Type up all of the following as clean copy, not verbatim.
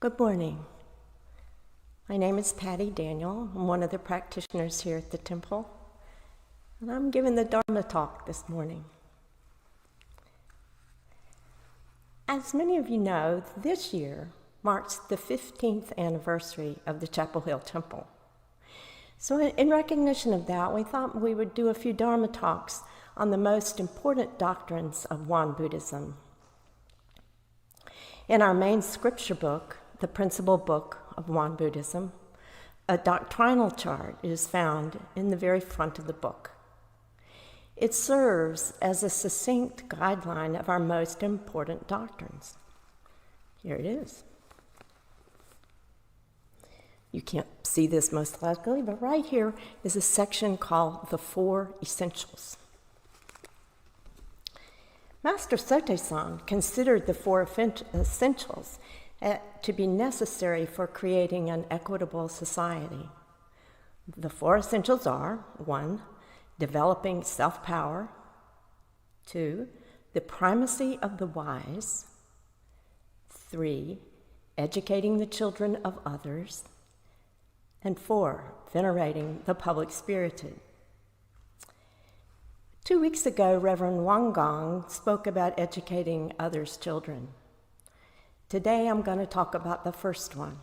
Good morning. My name is Patty Daniel. I'm one of the practitioners here at the temple, and I'm giving the Dharma talk this morning. As many of you know, this year marks the 15th anniversary of the Chapel Hill Temple. So in recognition of that, we thought we would do a few Dharma talks on the most important doctrines of Won Buddhism. In our main scripture book, the principal book of Won Buddhism, a doctrinal chart is found in the very front of the book. It serves as a succinct guideline of our most important doctrines. Here it is. You can't see this most likely, but right here is a section called the Four Essentials. Master Sote-san considered the Four Essentials to be necessary for creating an equitable society. The Four Essentials are: 1, developing self-power; 2, the primacy of the wise; 3, educating the children of others; and 4, venerating the public-spirited. 2 weeks ago, Reverend Wang Gong spoke about educating others' children. Today, I'm going to talk about the first one,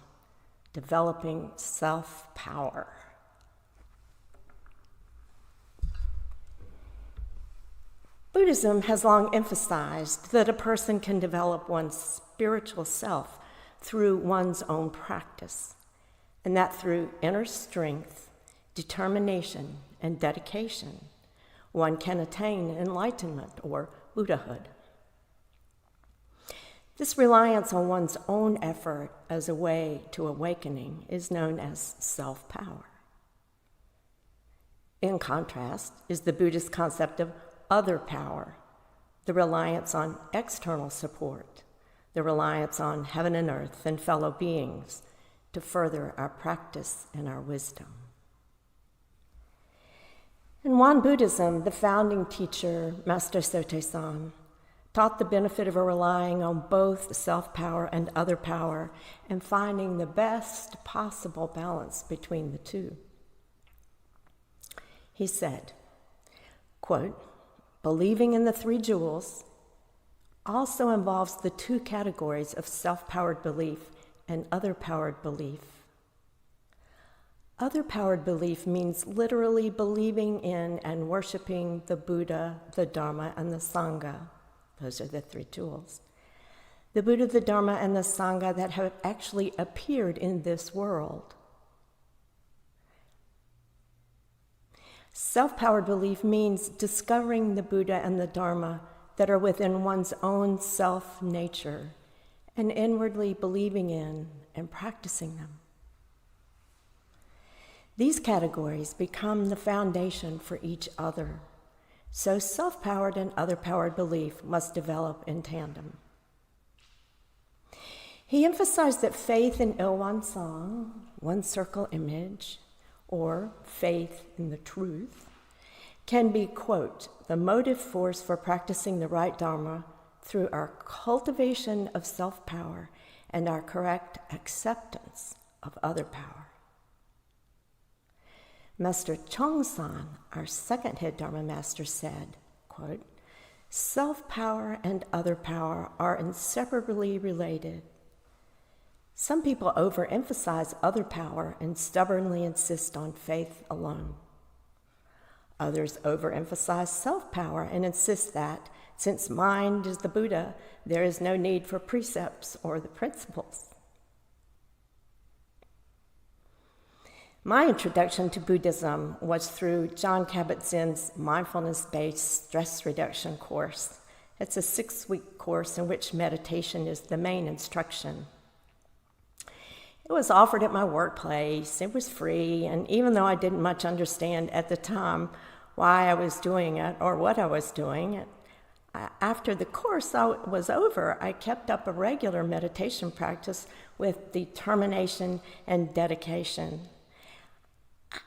developing self-power. Buddhism has long emphasized that a person can develop one's spiritual self through one's own practice, and that through inner strength, determination, and dedication, one can attain enlightenment or Buddhahood. This reliance on one's own effort as a way to awakening is known as self-power. In contrast is the Buddhist concept of other power, the reliance on external support, the reliance on heaven and earth and fellow beings to further our practice and our wisdom. In Won Buddhism, the founding teacher, Master Sote-san, taught the benefit of relying on both self-power and other power and finding the best possible balance between the two. He said, quote, "Believing in the three jewels also involves the two categories of self-powered belief and other-powered belief. Other-powered belief means literally believing in and worshiping the Buddha, the Dharma, and the Sangha. Those are the three jewels. The Buddha, the Dharma, and the Sangha that have actually appeared in this world. Self-powered belief means discovering the Buddha and the Dharma that are within one's own self-nature and inwardly believing in and practicing them. These categories become the foundation for each other. So self-powered and other-powered belief must develop in tandem." He emphasized that faith in Il-Wan Song, one circle image, or faith in the truth, can be, quote, "the motive force for practicing the right Dharma through our cultivation of self-power and our correct acceptance of other power." Master Chong-san, our second head Dharma master, said, quote, "Self-power and other power are inseparably related. Some people overemphasize other power and stubbornly insist on faith alone. Others overemphasize self-power and insist that, since mind is the Buddha, there is no need for precepts or the principles. My introduction to Buddhism was through John Kabat-Zinn's mindfulness-based stress reduction course. It's a 6-week course in which meditation is the main instruction. It was offered at my workplace, it was free, and even though I didn't much understand at the time why I was doing it or what I was doing, after the course was over, I kept up a regular meditation practice with determination and dedication.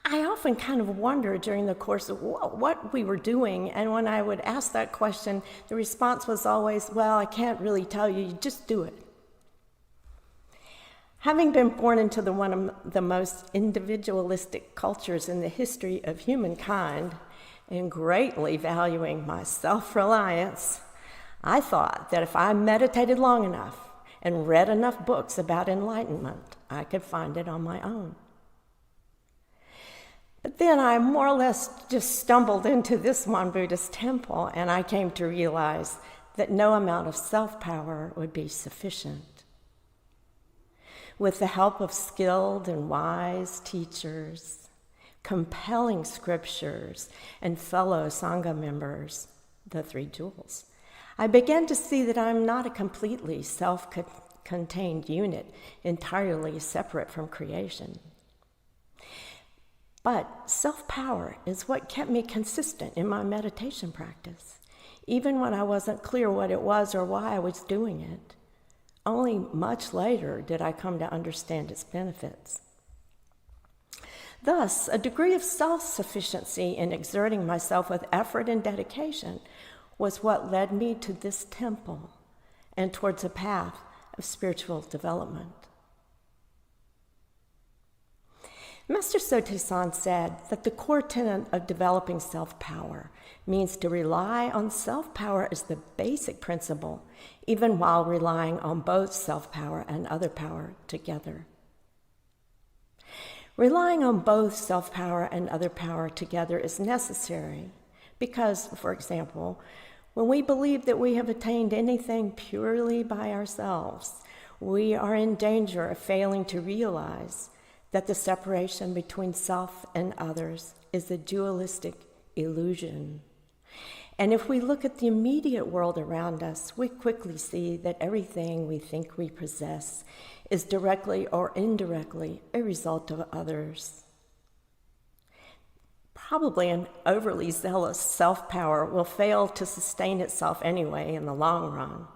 I often kind of wondered during the course of what we were doing, and when I would ask that question, the response was always, "Well, I can't really tell you, you just do it." Having been born into one of the most individualistic cultures in the history of humankind, and greatly valuing my self-reliance, I thought that if I meditated long enough and read enough books about enlightenment, I could find it on my own. But then I more or less just stumbled into this one Buddhist temple, and I came to realize that no amount of self-power would be sufficient. With the help of skilled and wise teachers, compelling scriptures, and fellow Sangha members, the three jewels, I began to see that I'm not a completely self-contained unit, entirely separate from creation. But self-power is what kept me consistent in my meditation practice, even when I wasn't clear what it was or why I was doing it. Only much later did I come to understand its benefits. Thus, a degree of self-sufficiency in exerting myself with effort and dedication was what led me to this temple and towards a path of spiritual development. Master Sotaesan said that the core tenet of developing self-power means to rely on self-power as the basic principle, even while relying on both self-power and other power together. Relying on both self-power and other power together is necessary because, for example, when we believe that we have attained anything purely by ourselves, we are in danger of failing to realize that the separation between self and others is a dualistic illusion. And if we look at the immediate world around us, we quickly see that everything we think we possess is directly or indirectly a result of others. Probably an overly zealous self-power will fail to sustain itself anyway in the long run.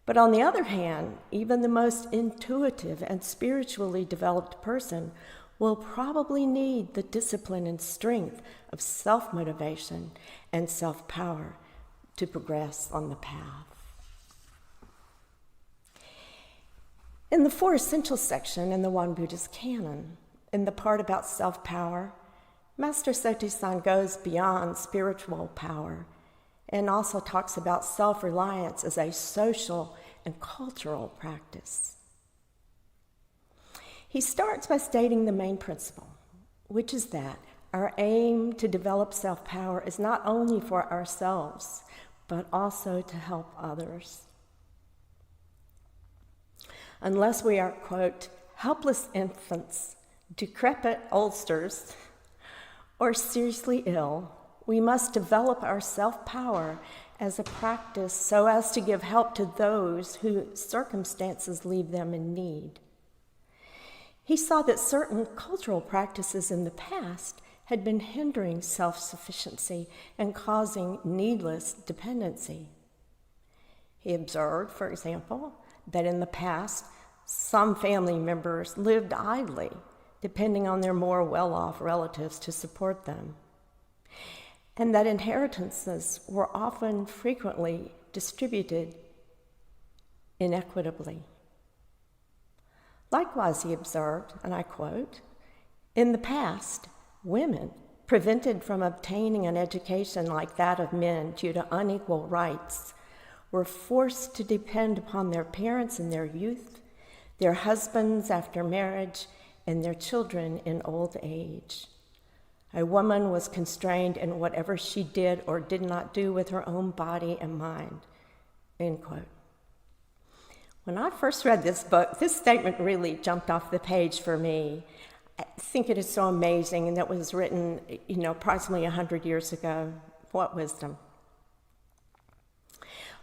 But on the other hand, even the most intuitive and spiritually developed person will probably need the discipline and strength of self-motivation and self-power to progress on the path. In the Four Essentials section in the One Buddhist Canon, in the part about self-power, Master Sotaesan goes beyond spiritual power and also talks about self-reliance as a social and cultural practice. He starts by stating the main principle, which is that our aim to develop self-power is not only for ourselves, but also to help others. Unless we are, quote, helpless infants, decrepit oldsters, or seriously ill, we must develop our self-power as a practice so as to give help to those whose circumstances leave them in need. He saw that certain cultural practices in the past had been hindering self-sufficiency and causing needless dependency. He observed, for example, that in the past, some family members lived idly, depending on their more well-off relatives to support them, and that inheritances were often frequently distributed inequitably. Likewise, he observed, and I quote, in the past, women, prevented from obtaining an education like that of men due to unequal rights, were forced to depend upon their parents in their youth, their husbands after marriage, and their children in old age. A woman was constrained in whatever she did or did not do with her own body and mind, end quote. When I first read this book, this statement really jumped off the page for me. I think it is so amazing, and that was written, approximately 100 years ago. What wisdom.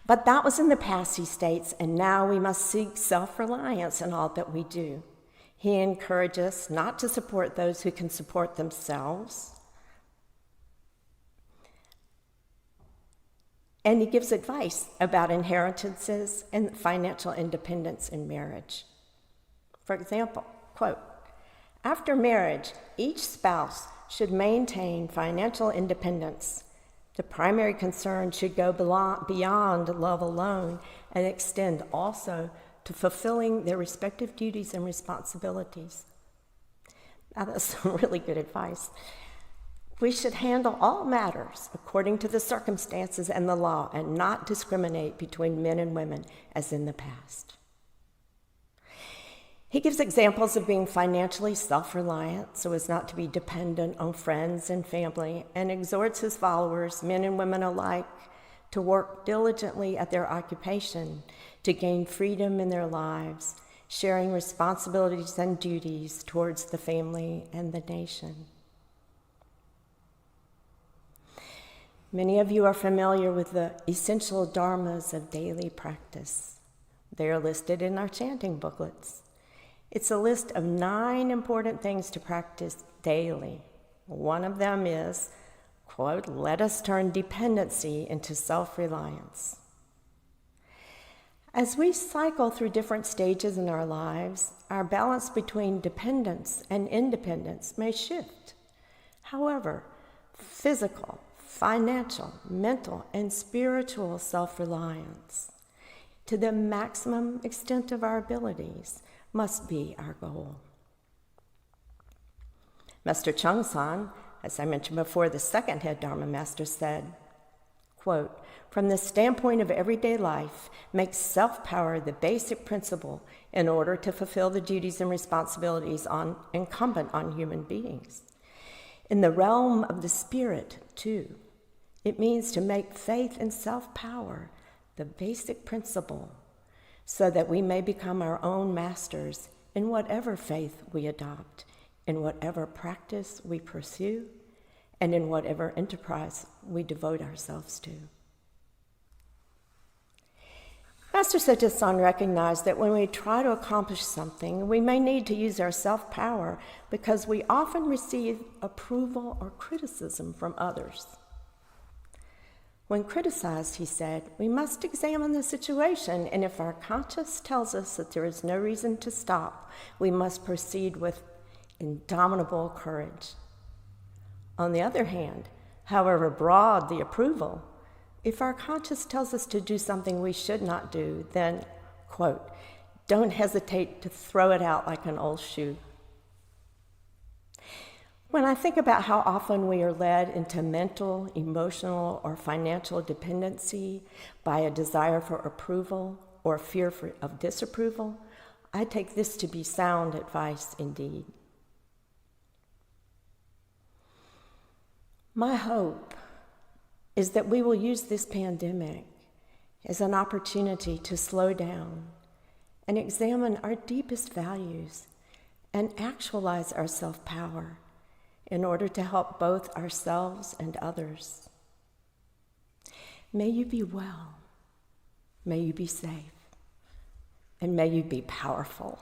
But that was in the past, he states, and now we must seek self-reliance in all that we do. He encourages us not to support those who can support themselves. And he gives advice about inheritances and financial independence in marriage. For example, quote, after marriage, each spouse should maintain financial independence. The primary concern should go beyond love alone and extend also to fulfilling their respective duties and responsibilities. Now, that's some really good advice. We should handle all matters according to the circumstances and the law and not discriminate between men and women as in the past. He gives examples of being financially self-reliant so as not to be dependent on friends and family, and exhorts his followers, men and women alike, to work diligently at their occupation to gain freedom in their lives, sharing responsibilities and duties towards the family and the nation. Many of you are familiar with the essential dharmas of daily practice. They are listed in our chanting booklets. It's a list of 9 important things to practice daily. One of them is, quote, let us turn dependency into self-reliance. As we cycle through different stages in our lives, our balance between dependence and independence may shift. However, physical, financial, mental, and spiritual self-reliance, to the maximum extent of our abilities, must be our goal. Master Chung-san, as I mentioned before, the second head Dharma master, said, quote, from the standpoint of everyday life, make self-power the basic principle in order to fulfill the duties and responsibilities incumbent on human beings. In the realm of the spirit, too, it means to make faith and self-power the basic principle so that we may become our own masters in whatever faith we adopt, in whatever practice we pursue, and in whatever enterprise we devote ourselves to. Master Setja-san recognized that when we try to accomplish something, we may need to use our self-power because we often receive approval or criticism from others. When criticized, he said, we must examine the situation, and if our conscience tells us that there is no reason to stop, we must proceed with indomitable courage. On the other hand, however broad the approval, if our conscience tells us to do something we should not do, then, quote, don't hesitate to throw it out like an old shoe. When I think about how often we are led into mental, emotional, or financial dependency by a desire for approval or fear of disapproval, I take this to be sound advice indeed. My hope is that we will use this pandemic as an opportunity to slow down and examine our deepest values and actualize our self-power in order to help both ourselves and others. May you be well, may you be safe, and may you be powerful.